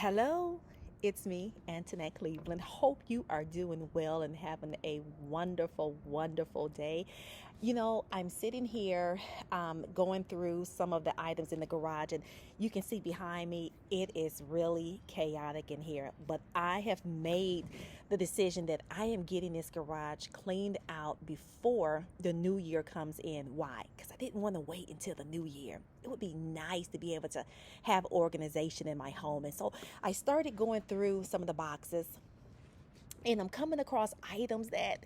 Hello, it's me, Antoinette Cleveland. Hope you are doing well and having a wonderful, wonderful day. I'm sitting here going through some of the items in the garage, and you can see behind me, it is really chaotic in here. But I have made the decision that I am getting this garage cleaned out before the new year comes in. Why? Because I didn't want to wait until the new year. It would be nice to be able to have organization in my home. And so I started going through some of the boxes, and I'm coming across items that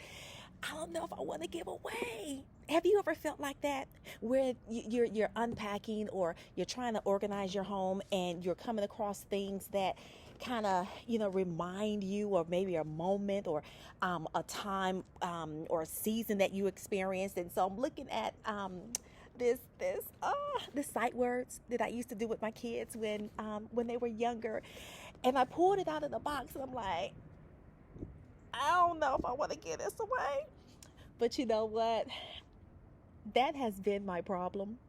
I don't know if I want to give away. Have you ever felt like that, where you're unpacking or you're trying to organize your home and you're coming across things that kind of remind you of maybe a moment or a time or a season that you experienced? And so I'm looking at the sight words that I used to do with my kids when they were younger, and I pulled it out of the box, and I'm like, I don't know if I want to give this away. But you know what? That has been my problem.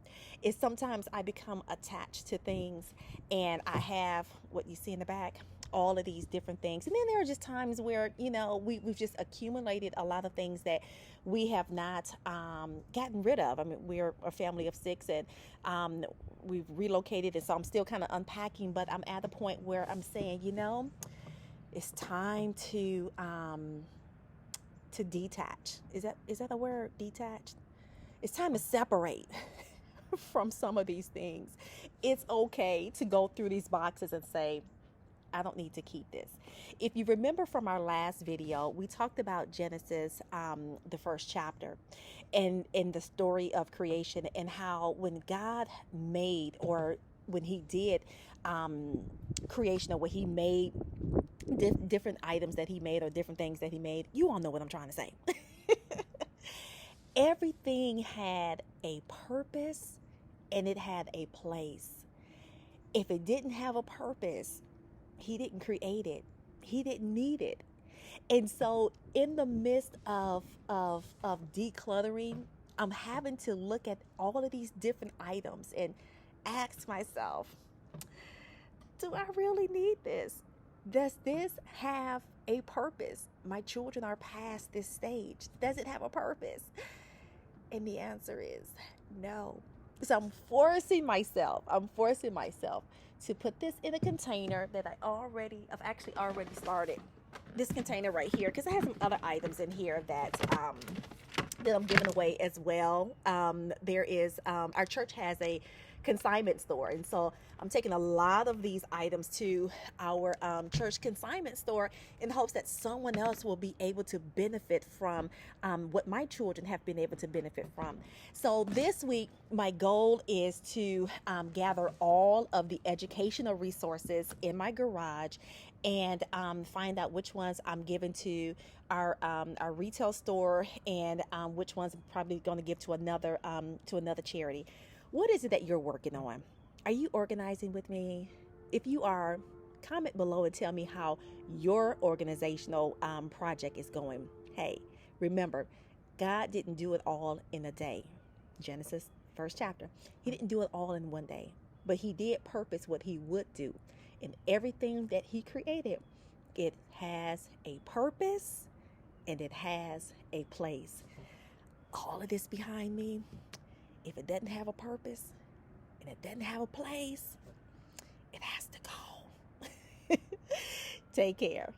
Is sometimes I become attached to things, and I have what you see in the back, all of these different things. And then there are just times where, we've just accumulated a lot of things that we have not gotten rid of. I mean, we're a family of six, and we've relocated, and so I'm still kind of unpacking, but I'm at the point where I'm saying, it's time to detach. Is that a word? Detach? It's time to separate from some of these things. It's okay to go through these boxes and say, I don't need to keep this. If you remember from our last video, we talked about Genesis, the first chapter, and in the story of creation, and how when God made, or when he did creation, or when he made different items that he made, or different things that he made, you all know what I'm trying to say. Everything had a purpose and it had a place. If it didn't have a purpose, he didn't create it. He didn't need it. And so in the midst of decluttering, I'm having to look at all of these different items and ask myself, do I really need this? Does this have a purpose? My children are past this stage. Does it have a purpose? And the answer is no. So I'm forcing myself to put this in a container that I've actually already started. This container right here, because I have some other items in here that I'm giving away as well. There is, our church has a consignment store, and so I'm taking a lot of these items to our church consignment store in hopes that someone else will be able to benefit from what my children have been able to benefit from. So this week, my goal is to gather all of the educational resources in my garage and find out which ones I'm giving to our retail store, and which ones I'm probably going to give to another charity. What is it that you're working on? Are you organizing with me? If you are, comment below and tell me how your organizational project is going. Hey, remember, God didn't do it all in a day. Genesis, first chapter. He didn't do it all in one day, but he did purpose what he would do. And everything that he created, it has a purpose and it has a place. All of this behind me, if it doesn't have a purpose and it doesn't have a place, it has to go. Take care.